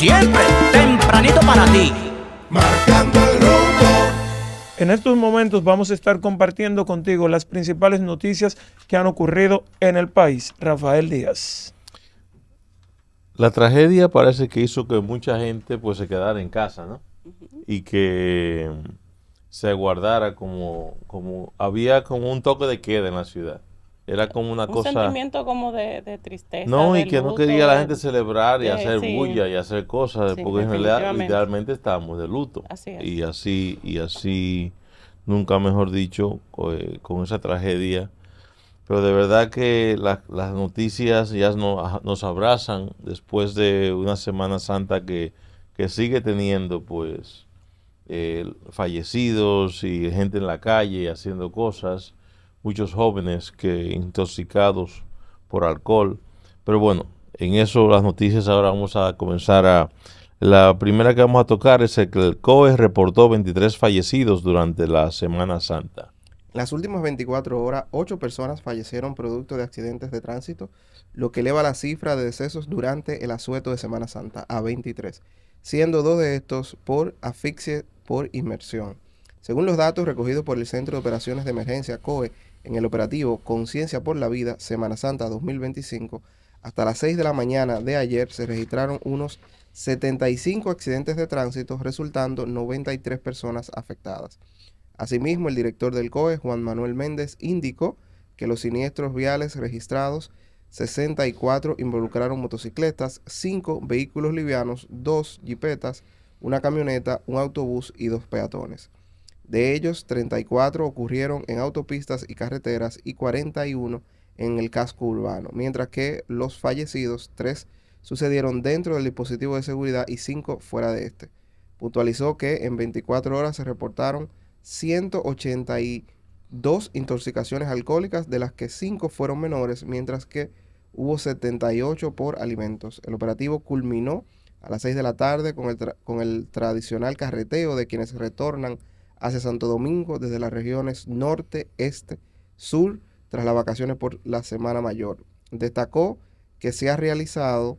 siempre tempranito para ti. Marcando el rumbo. En estos momentos vamos a estar compartiendo contigo las principales noticias que han ocurrido en el país. Rafael Díaz. La tragedia parece que hizo que mucha gente pues se quedara en casa, ¿no? Y que se guardara como había como un toque de queda en la ciudad. Era como una cosa... Un sentimiento como de tristeza. No, y de que no luto, quería la gente celebrar y hacer sí, bulla y hacer cosas, sí, porque en realidad definitivamente. literalmente estábamos de luto. Así es. Y así, nunca mejor dicho, con esa tragedia. Pero de verdad que las noticias ya nos abrazan después de una Semana Santa que sigue teniendo pues fallecidos y gente en la calle haciendo cosas, muchos jóvenes que intoxicados por alcohol. Pero bueno, en eso las noticias ahora vamos a comenzar La primera que vamos a tocar es que el COE reportó 23 fallecidos durante la Semana Santa. En las últimas 24 horas, 8 personas fallecieron producto de accidentes de tránsito, lo que eleva la cifra de decesos durante el asueto de Semana Santa a 23, siendo 2 de estos por asfixia por inmersión. Según los datos recogidos por el Centro de Operaciones de Emergencia COE en el operativo Conciencia por la Vida Semana Santa 2025, hasta las 6 de la mañana de ayer se registraron unos 75 accidentes de tránsito, resultando 93 personas afectadas. Asimismo, el director del COE, Juan Manuel Méndez, indicó que los siniestros viales registrados, 64 involucraron motocicletas, 5 vehículos livianos, 2 jipetas, una camioneta, un autobús y 2 peatones. De ellos, 34 ocurrieron en autopistas y carreteras y 41 en el casco urbano, mientras que los fallecidos, 3 sucedieron dentro del dispositivo de seguridad y 5 fuera de este. Puntualizó que en 24 horas se reportaron 182 intoxicaciones alcohólicas, de las que 5 fueron menores, mientras que hubo 78 por alimentos. El operativo culminó a las 6 de la tarde con el tradicional carreteo de quienes retornan hacia Santo Domingo desde las regiones norte, este, sur, tras las vacaciones por la Semana Mayor. Destacó que se ha realizado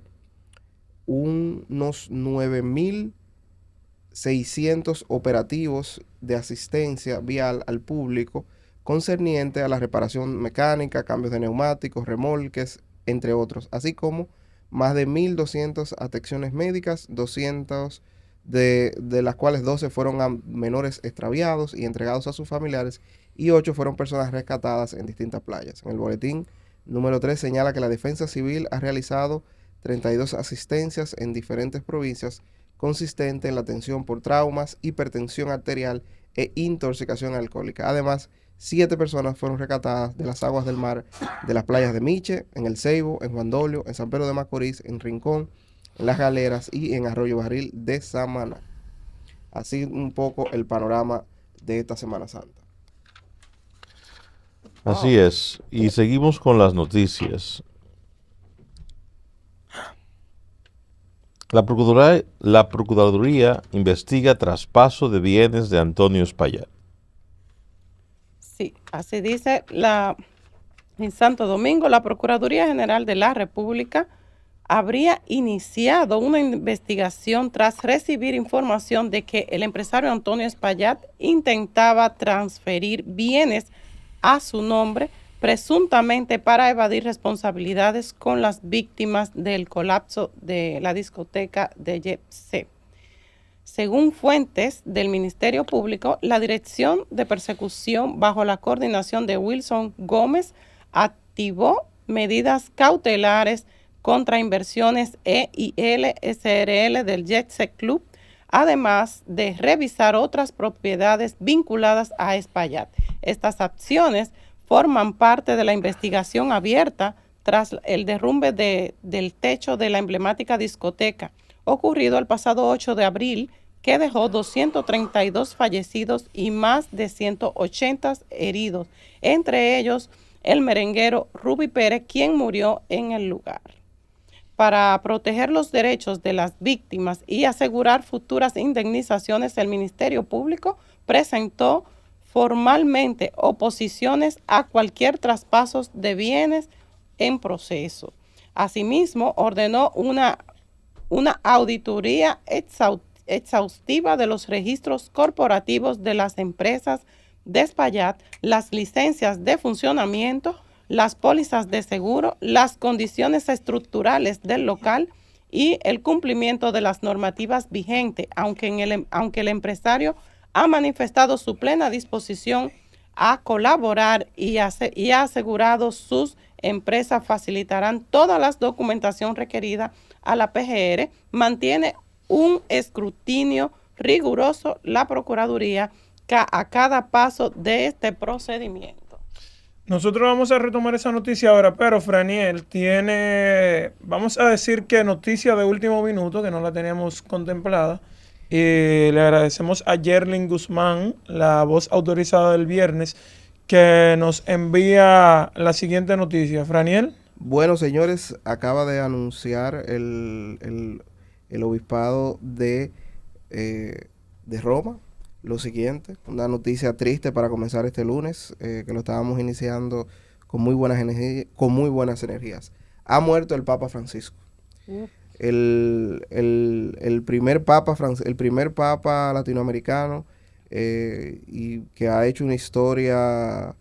unos 9.600 operativos de asistencia vial al público concerniente a la reparación mecánica, cambios de neumáticos, remolques, entre otros, así como más de 1.200 atenciones médicas, 200 de las cuales 12 fueron a menores extraviados y entregados a sus familiares, y 8 fueron personas rescatadas en distintas playas. En el boletín número 3 señala que la Defensa Civil ha realizado 32 asistencias en diferentes provincias, consistente en la atención por traumas, hipertensión arterial e intoxicación alcohólica. Además, 7 personas fueron rescatadas de las aguas del mar de las playas de Miche, en El Ceibo, en Juan Dolio, en San Pedro de Macorís, en Rincón, en Las Galeras y en Arroyo Barril de Samaná. Así un poco el panorama de esta Semana Santa. Así es, y seguimos con las noticias. La Procuraduría investiga traspaso de bienes de Antonio Espaillat. Sí, así dice en Santo Domingo, la Procuraduría General de la República habría iniciado una investigación tras recibir información de que el empresario Antonio Espaillat intentaba transferir bienes a su nombre, presuntamente para evadir responsabilidades con las víctimas del colapso de la discoteca de YPC. Según fuentes del Ministerio Público, la Dirección de Persecución, bajo la coordinación de Wilson Gómez, activó medidas cautelares contra Inversiones EIL SRL del YPC Club, además de revisar otras propiedades vinculadas a Espaillat. Estas acciones forman parte de la investigación abierta tras el derrumbe del techo de la emblemática discoteca, ocurrido el pasado 8 de abril, que dejó 232 fallecidos y más de 180 heridos, entre ellos el merenguero Ruby Pérez, quien murió en el lugar. Para proteger los derechos de las víctimas y asegurar futuras indemnizaciones, el Ministerio Público presentó formalmente oposiciones a cualquier traspaso de bienes en proceso. Asimismo, ordenó una una auditoría exhaustiva de los registros corporativos de las empresas de Espaillat, las licencias de funcionamiento, las pólizas de seguro, las condiciones estructurales del local y el cumplimiento de las normativas vigentes, aunque el empresario ha manifestado su plena disposición a colaborar y ha asegurado sus empresas facilitarán toda la documentación requerida a la PGR, mantiene un escrutinio riguroso la Procuraduría a cada paso de este procedimiento. Nosotros vamos a retomar esa noticia ahora, pero Franiel vamos a decir que noticia de último minuto, que no la teníamos contemplada, y le agradecemos a Yerlin Guzmán, la voz autorizada del viernes, que nos envía la siguiente noticia. Franiel. Bueno, señores, acaba de anunciar el obispado de Roma lo siguiente, una noticia triste para comenzar este lunes, que lo estábamos iniciando con muy buenas energías. Ha muerto el Papa Francisco. El primer Papa latinoamericano y que ha hecho una historia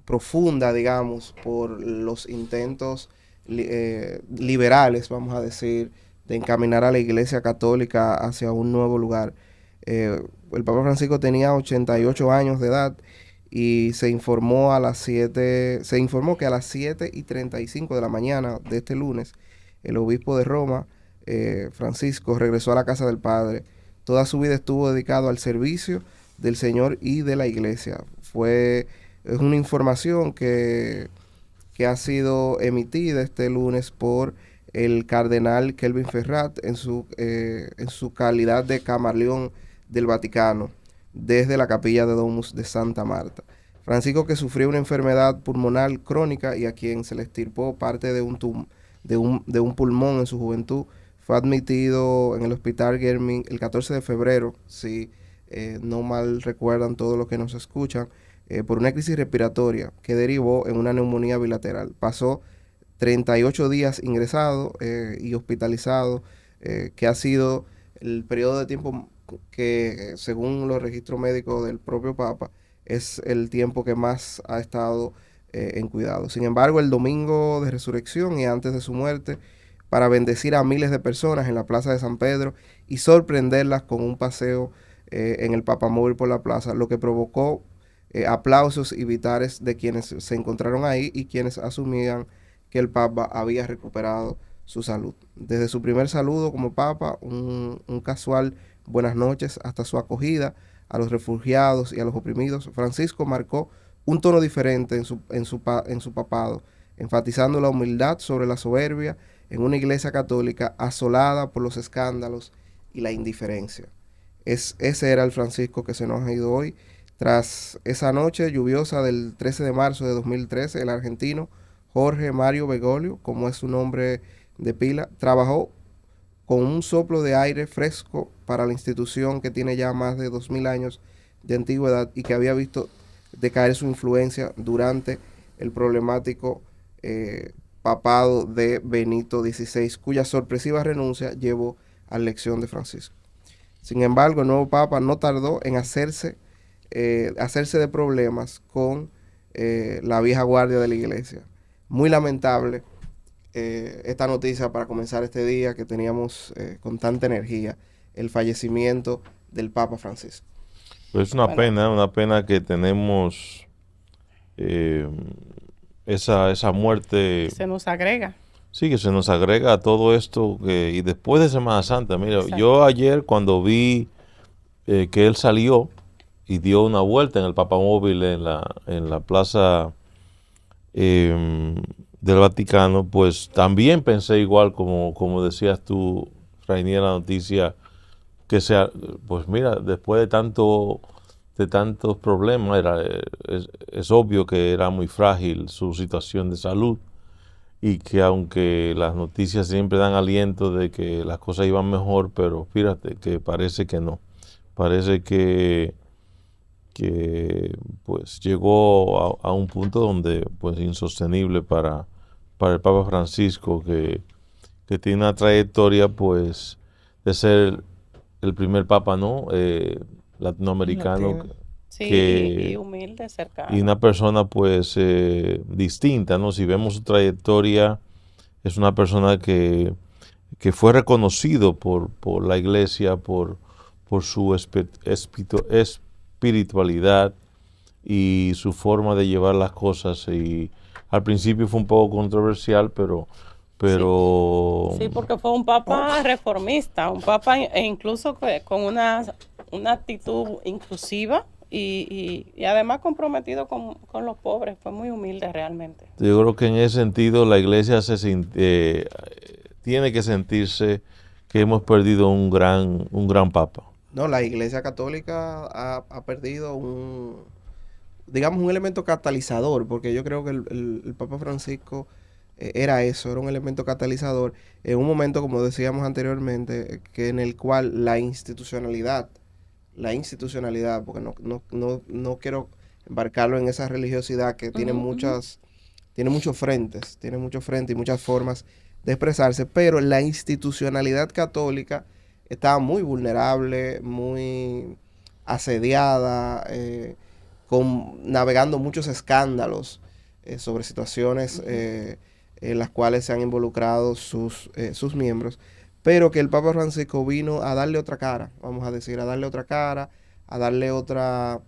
profunda, digamos, por los intentos liberales, vamos a decir, de encaminar a la Iglesia Católica hacia un nuevo lugar. El Papa Francisco tenía 88 años de edad y se informó que a las 7:35 de la mañana de este lunes, el obispo de Roma, Francisco, regresó a la casa del Padre. Toda su vida estuvo dedicado al servicio del Señor y de la Iglesia. Es una información que ha sido emitida este lunes por el cardenal Kelvin Ferrat en su calidad de camaleón del Vaticano, desde la capilla de Domus de Santa Marta. Francisco, que sufrió una enfermedad pulmonar crónica y a quien se le extirpó parte de un pulmón en su juventud, fue admitido en el Hospital Guermin el 14 de febrero, si no mal recuerdan todos los que nos escuchan, por una crisis respiratoria que derivó en una neumonía bilateral. Pasó 38 días ingresado y hospitalizado, que ha sido el periodo de tiempo que, según los registros médicos del propio Papa, es el tiempo que más ha estado en cuidado. Sin embargo, el domingo de resurrección y antes de su muerte, para bendecir a miles de personas en la Plaza de San Pedro y sorprenderlas con un paseo en el papamóvil por la plaza, lo que provocó aplausos y vítores de quienes se encontraron ahí y quienes asumían que el Papa había recuperado su salud. Desde su primer saludo como Papa, un casual buenas noches, hasta su acogida a los refugiados y a los oprimidos, Francisco marcó un tono diferente en su papado, enfatizando la humildad sobre la soberbia en una iglesia católica asolada por los escándalos y la indiferencia. Ese era el Francisco que se nos ha ido hoy. Tras esa noche lluviosa del 13 de marzo de 2013, el argentino Jorge Mario Bergoglio, como es su nombre de pila, trabajó con un soplo de aire fresco para la institución que tiene ya más de 2000 años de antigüedad y que había visto decaer su influencia durante el problemático papado de Benito XVI, cuya sorpresiva renuncia llevó a la elección de Francisco. Sin embargo, el nuevo Papa no tardó en hacerse de problemas con la vieja guardia de la Iglesia. Muy lamentable esta noticia para comenzar este día que teníamos con tanta energía, el fallecimiento del Papa Francisco. Pues es una pena que tenemos esa muerte. Se nos agrega. Sí, que se nos agrega a todo esto y después de Semana Santa. Mira, exacto. Yo ayer cuando vi que él salió y dio una vuelta en el papamóvil en la plaza del Vaticano, pues también pensé igual como decías tú, Rainier, la noticia, que sea, pues mira, después de tantos problemas, es obvio que era muy frágil su situación de salud y que aunque las noticias siempre dan aliento de que las cosas iban mejor, pero fíjate que parece que no. Parece que pues llegó a un punto donde pues insostenible para el Papa Francisco, que que tiene una trayectoria, pues, de ser el primer papa, ¿no? Latinoamericano. Latino. Sí, que- y humilde, cercano. Y una persona, pues, distinta, ¿no? Si vemos su trayectoria, es una persona que fue reconocido por la iglesia, por su espiritualidad y su forma de llevar las cosas. Y al principio fue un poco controversial, pero Sí, porque fue un papa reformista, un papa incluso con una actitud inclusiva y además comprometido con los pobres. Fue muy humilde realmente. yo creo que en ese sentido la iglesia tiene que sentirse que hemos perdido un gran papa. No, la Iglesia Católica ha perdido digamos, un elemento catalizador, porque yo creo que el Papa Francisco era eso, era un elemento catalizador en un momento, como decíamos anteriormente, que en el cual la institucionalidad, porque no quiero embarcarlo en esa religiosidad que tiene tiene muchos frentes y muchas formas de expresarse, pero la institucionalidad católica estaba muy vulnerable, muy asediada, navegando muchos escándalos sobre situaciones en las cuales se han involucrado sus miembros, pero que el Papa Francisco vino a darle otra cara, vamos a decir, a darle otra cara, a darle otro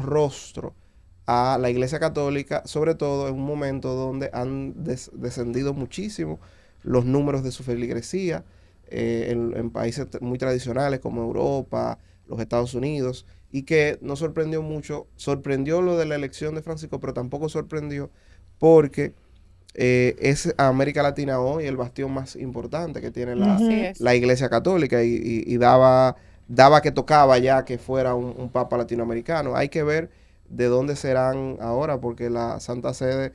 rostro a la Iglesia Católica, sobre todo en un momento donde han descendido muchísimo los números de su feligresía, en países muy tradicionales como Europa, los Estados Unidos, y que nos sorprendió mucho. Sorprendió lo de la elección de Francisco, pero tampoco sorprendió porque es América Latina hoy el bastión más importante que tiene Así es. la Iglesia Católica y daba que tocaba ya que fuera un papa latinoamericano. Hay que ver de dónde serán ahora, porque la Santa Sede,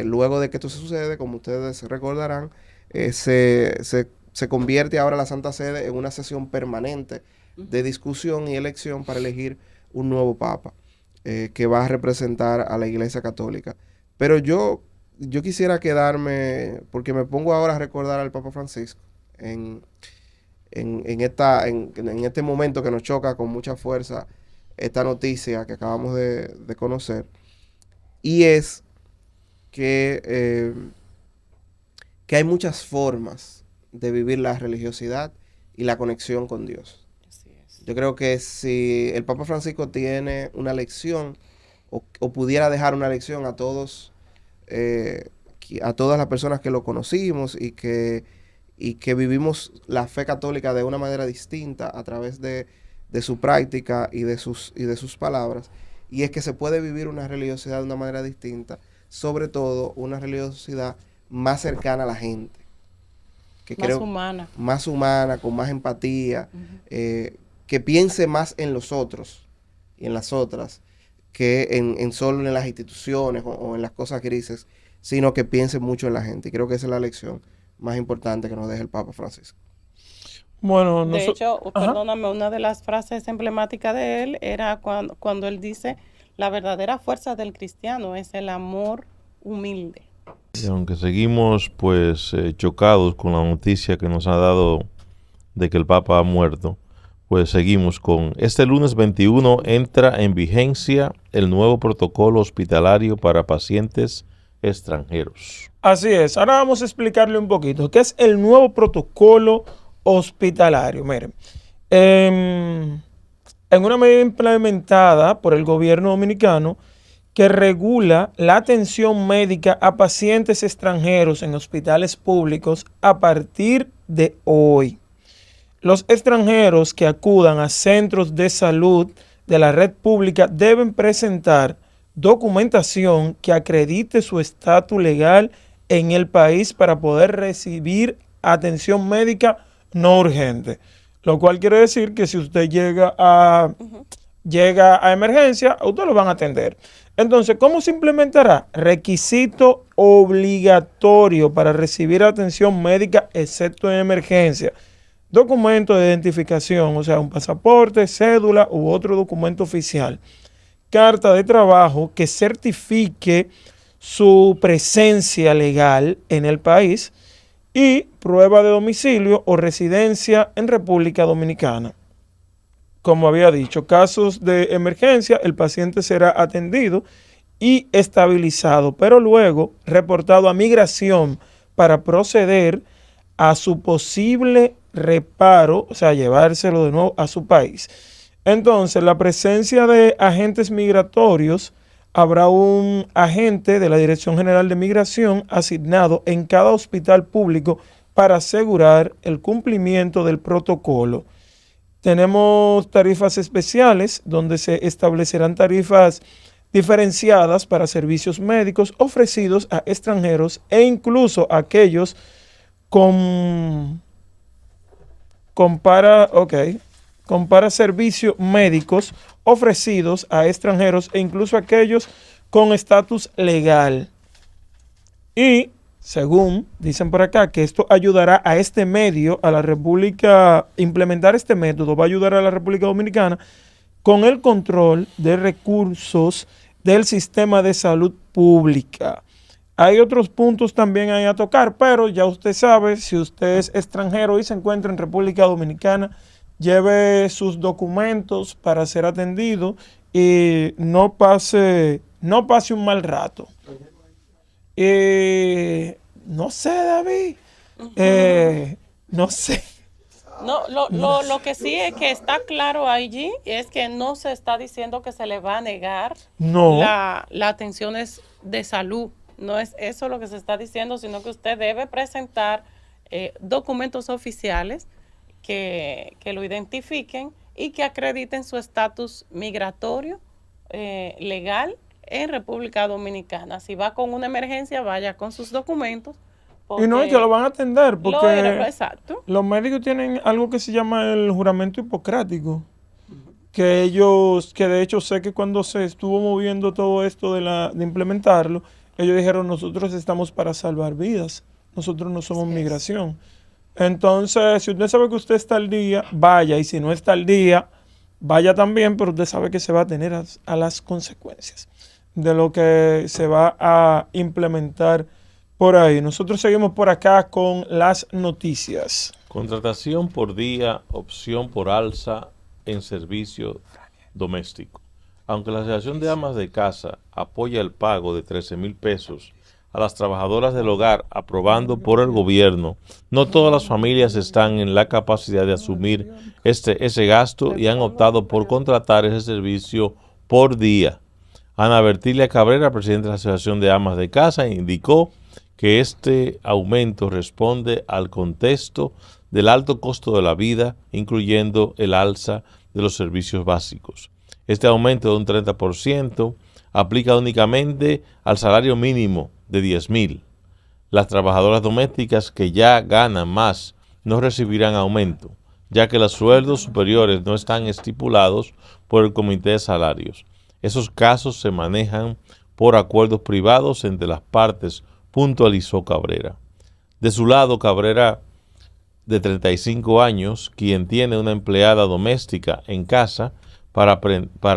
luego de que esto se sucede, como ustedes recordarán, se convierte ahora la Santa Sede en una sesión permanente de discusión y elección para elegir un nuevo papa que va a representar a la Iglesia Católica. Pero yo quisiera quedarme, porque me pongo ahora a recordar al Papa Francisco en este momento que nos choca con mucha fuerza esta noticia que acabamos de conocer, y es que hay muchas formas de vivir la religiosidad y la conexión con Dios. Así es. Yo creo que si el Papa Francisco tiene una lección o pudiera dejar una lección a todas las personas que lo conocimos y que vivimos la fe católica de una manera distinta a través de su práctica y de sus palabras, y es que se puede vivir una religiosidad de una manera distinta, sobre todo una religiosidad más cercana a la gente, más humana, con más empatía, que piense más en los otros y en las otras que en solo en las instituciones o en las cosas grises, sino que piense mucho en la gente. Y creo que esa es la lección más importante que nos deja el Papa Francisco. Bueno, De hecho, perdóname, una de las frases emblemáticas de él era cuando él dice, la verdadera fuerza del cristiano es el amor humilde. Y aunque seguimos pues chocados con la noticia que nos ha dado de que el Papa ha muerto, pues seguimos con este lunes 21 entra en vigencia el nuevo protocolo hospitalario para pacientes extranjeros. Así es. Ahora vamos a explicarle un poquito qué es el nuevo protocolo hospitalario. Miren, en una medida implementada por el gobierno dominicano que regula la atención médica a pacientes extranjeros en hospitales públicos a partir de hoy. Los extranjeros que acudan a centros de salud de la red pública deben presentar documentación que acredite su estatus legal en el país para poder recibir atención médica no urgente. Lo cual quiere decir que si usted llega a emergencia, a usted lo van a atender. Entonces, ¿cómo se implementará? Requisito obligatorio para recibir atención médica excepto en emergencia. Documento de identificación, o sea, un pasaporte, cédula u otro documento oficial. Carta de trabajo que certifique su presencia legal en el país y prueba de domicilio o residencia en República Dominicana. Como había dicho, casos de emergencia, el paciente será atendido y estabilizado, pero luego reportado a migración para proceder a su posible reparo, o sea, llevárselo de nuevo a su país. Entonces, la presencia de agentes migratorios, habrá un agente de la Dirección General de Migración asignado en cada hospital público para asegurar el cumplimiento del protocolo. Tenemos tarifas especiales donde se establecerán tarifas diferenciadas para servicios médicos ofrecidos a extranjeros e incluso a aquellos compara servicios médicos ofrecidos a extranjeros e incluso aquellos con estatus legal. Y según dicen por acá, que esto ayudará a este medio, a la República, implementar este método va a ayudar a la República Dominicana con el control de recursos del sistema de salud pública. Hay otros puntos también ahí a tocar, pero ya usted sabe, si usted es extranjero y se encuentra en República Dominicana, lleve sus documentos para ser atendido y no pase un mal rato. No sé, David. No sé. No, lo que sí es que está claro allí es que no se está diciendo que se le va a negar No. la atenciones de salud. No es eso lo que se está diciendo, sino que usted debe presentar documentos oficiales que lo identifiquen y que acrediten su estatus migratorio legal en República Dominicana. Si va con una emergencia, vaya con sus documentos. Y no, ellos lo van a atender porque exacto. los médicos tienen algo que se llama el juramento hipocrático, que de hecho sé que cuando se estuvo moviendo todo esto de implementarlo, ellos dijeron, nosotros estamos para salvar vidas, nosotros no somos migración. Entonces, si usted sabe que usted está al día, vaya, y si no está al día, vaya también, pero usted sabe que se va a tener a las consecuencias de lo que se va a implementar por ahí. Nosotros seguimos por acá con las noticias. Contratación por día, opción por alza en servicio doméstico. Aunque la Asociación de Amas de Casa apoya el pago de 13,000 pesos a las trabajadoras del hogar aprobando por el gobierno, no todas las familias están en la capacidad de asumir ese gasto y han optado por contratar ese servicio por día. Ana Bertilia Cabrera, presidenta de la Asociación de Amas de Casa, indicó que este aumento responde al contexto del alto costo de la vida, incluyendo el alza de los servicios básicos. Este aumento de un 30% aplica únicamente al salario mínimo de 10,000. Las trabajadoras domésticas que ya ganan más no recibirán aumento, ya que los sueldos superiores no están estipulados por el Comité de Salarios. Esos casos se manejan por acuerdos privados entre las partes, puntualizó Cabrera. De su lado, Cabrera, de 35 años, quien tiene una empleada doméstica en casa para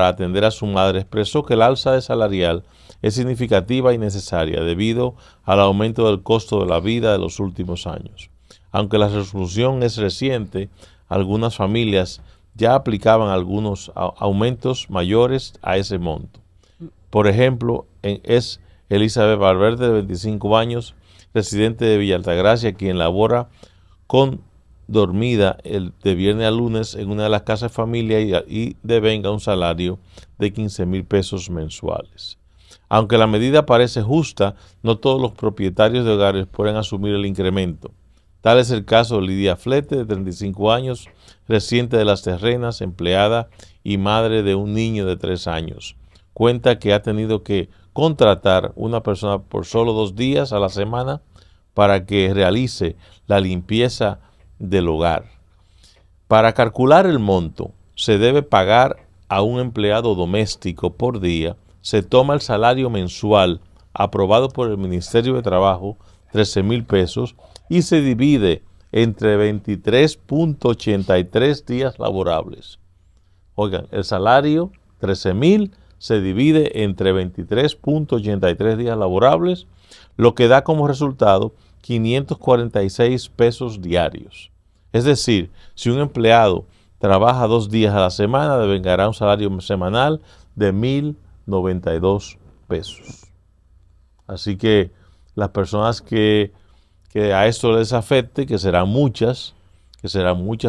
atender a su madre, expresó que el alza de salarial es significativa y necesaria debido al aumento del costo de la vida de los últimos años. Aunque la resolución es reciente, algunas familias ya aplicaban algunos aumentos mayores a ese monto. Por ejemplo, es Elizabeth Valverde, de 25 años, residente de Villa Altagracia, quien labora con dormida de viernes a lunes en una de las casas de familia y devenga un salario de 15,000 pesos mensuales. Aunque la medida parece justa, no todos los propietarios de hogares pueden asumir el incremento. Tal es el caso de Lidia Flete, de 35 años, residente de Las Terrenas, empleada y madre de un niño de 3 años. Cuenta que ha tenido que contratar una persona por solo 2 días a la semana para que realice la limpieza del hogar. Para calcular el monto, se debe pagar a un empleado doméstico por día, se toma el salario mensual aprobado por el Ministerio de Trabajo, 13,000 pesos, y se divide entre 23.83 días laborables. Oigan, el salario, 13,000, se divide entre 23.83 días laborables, lo que da como resultado 546 pesos diarios. Es decir, si un empleado trabaja 2 días a la semana, devengará un salario semanal de 1.092 pesos. Así que las personas que a esto les afecte, que serán muchas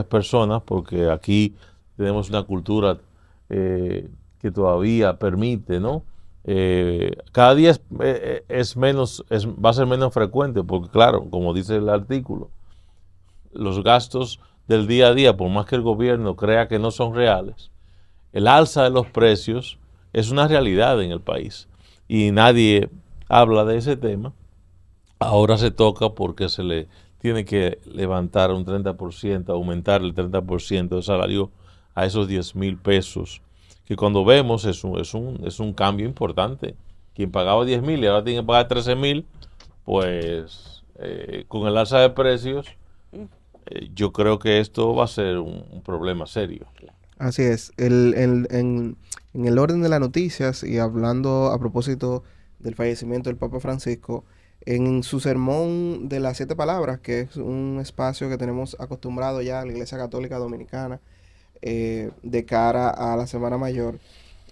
personas, porque aquí tenemos una cultura que todavía permite, ¿no? Cada día va a ser menos frecuente, porque claro, como dice el artículo, los gastos del día a día, por más que el gobierno crea que no son reales, el alza de los precios es una realidad en el país y nadie habla de ese tema. Ahora se toca porque se le tiene que levantar un 30%, aumentar el 30% de salario a esos 10,000 pesos, que cuando vemos es un cambio importante. Quien pagaba 10,000 y ahora tiene que pagar 13,000, pues con el alza de precios, yo creo que esto va a ser un problema serio. Así es. En el orden de las noticias y hablando a propósito del fallecimiento del Papa Francisco, en su sermón de las 7 palabras, que es un espacio que tenemos acostumbrado ya a la Iglesia Católica Dominicana de cara a la Semana Mayor,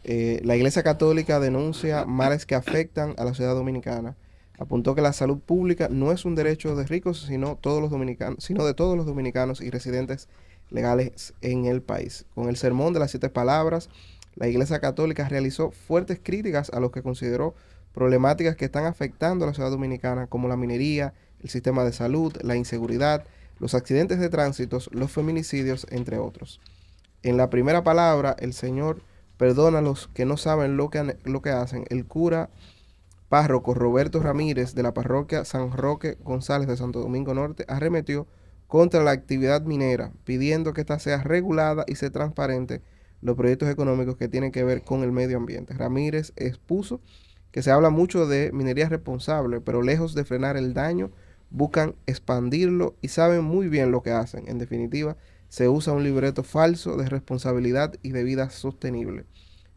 la Iglesia Católica denuncia males que afectan a la sociedad dominicana. Apuntó que la salud pública no es un derecho de ricos, sino de todos los dominicanos y residentes legales en el país. Con el sermón de las 7 palabras, la Iglesia Católica realizó fuertes críticas a los que consideró problemáticas que están afectando a la sociedad dominicana, como la minería, el sistema de salud, la inseguridad, los accidentes de tránsito, los feminicidios, entre otros. En la primera palabra, el Señor perdona a los que no saben lo que hacen. El cura párroco Roberto Ramírez de la parroquia San Roque González de Santo Domingo Norte arremetió contra la actividad minera, pidiendo que ésta sea regulada y sea transparente los proyectos económicos que tienen que ver con el medio ambiente. Ramírez expuso que se habla mucho de minería responsable, pero lejos de frenar el daño, buscan expandirlo y saben muy bien lo que hacen. En definitiva, se usa un libreto falso de responsabilidad y de vida sostenible.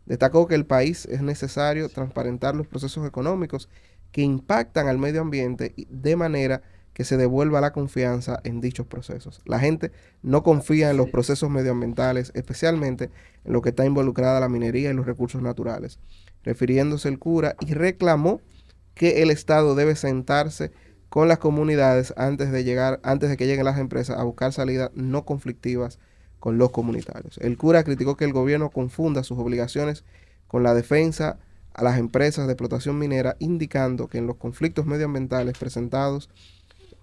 Destacó que el país es necesario transparentar los procesos económicos que impactan al medio ambiente de manera que se devuelva la confianza en dichos procesos. La gente no confía en los procesos medioambientales, especialmente en lo que está involucrada la minería y los recursos naturales. Refiriéndose el cura y reclamó que el Estado debe sentarse con las comunidades antes de que lleguen las empresas a buscar salidas no conflictivas con los comunitarios. El cura criticó que el gobierno confunda sus obligaciones con la defensa a las empresas de explotación minera, indicando que en los conflictos medioambientales presentados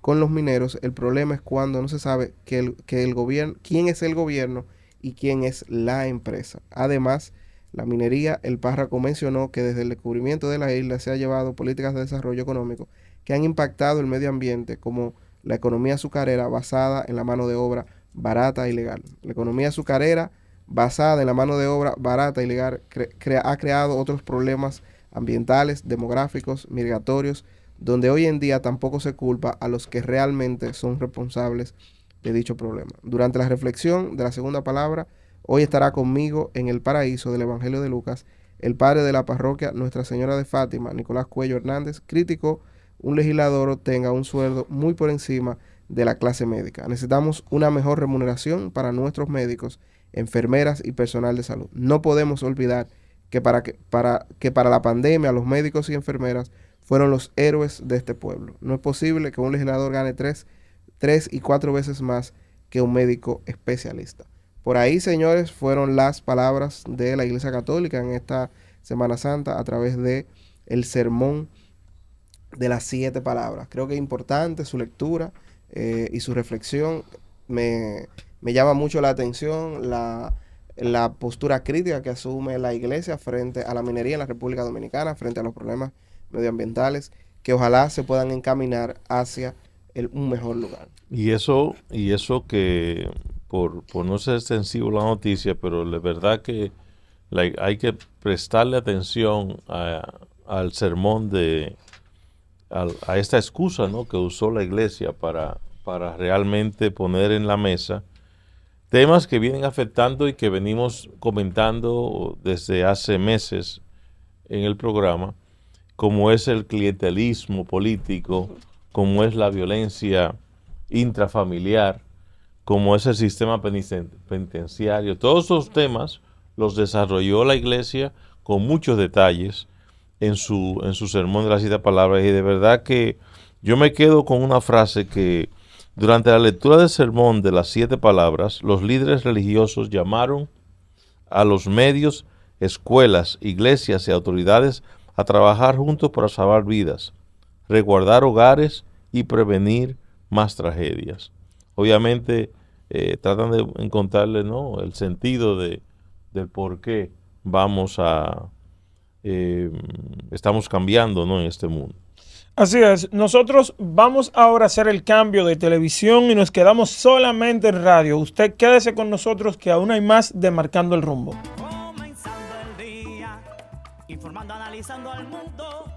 con los mineros, el problema es cuando no se sabe quién es el gobierno y quién es la empresa. Además, la minería, el párroco mencionó que desde el descubrimiento de la isla se han llevado políticas de desarrollo económico que han impactado el medio ambiente, como la economía azucarera basada en la mano de obra barata y legal. La economía azucarera basada en la mano de obra barata y legal ha creado otros problemas ambientales, demográficos, migratorios, donde hoy en día tampoco se culpa a los que realmente son responsables de dicho problema. Durante la reflexión de la segunda palabra, hoy estará conmigo en el paraíso del Evangelio de Lucas el padre de la parroquia Nuestra Señora de Fátima, Nicolás Cuello Hernández, criticó un legislador obtenga un sueldo muy por encima de la clase médica. Necesitamos una mejor remuneración para nuestros médicos, enfermeras y personal de salud. No podemos olvidar que para la pandemia los médicos y enfermeras fueron los héroes de este pueblo. No es posible que un legislador gane 3 y 4 veces más que un médico especialista. Por ahí, señores, fueron las palabras de la Iglesia Católica en esta Semana Santa a través de el sermón de las 7 palabras. Creo que es importante su lectura y su reflexión. Me llama mucho la atención la postura crítica que asume la Iglesia frente a la minería en la República Dominicana, frente a los problemas medioambientales, que ojalá se puedan encaminar hacia un mejor lugar. Y eso que por no ser extensivo la noticia, pero la verdad que hay que prestarle atención al sermón a esta excusa, ¿no?, que usó la Iglesia para realmente poner en la mesa temas que vienen afectando y que venimos comentando desde hace meses en el programa, como es el clientelismo político como es la violencia intrafamiliar, como es el sistema penitenciario. Todos esos temas los desarrolló la iglesia con muchos detalles en su sermón de las 7 palabras, y de verdad que yo me quedo con una frase que durante la lectura del sermón de las 7 palabras, los líderes religiosos llamaron a los medios, escuelas, iglesias y autoridades a trabajar juntos para salvar vidas, resguardar hogares y prevenir más tragedias. Obviamente tratan de encontrarle, ¿no?, el sentido del por qué estamos cambiando, ¿no?, en este mundo. Así es, nosotros vamos ahora a hacer el cambio de televisión y nos quedamos solamente en radio. Usted quédese con nosotros que aún hay más de Marcando el Rumbo. Comenzando el día, informando, analizando al mundo.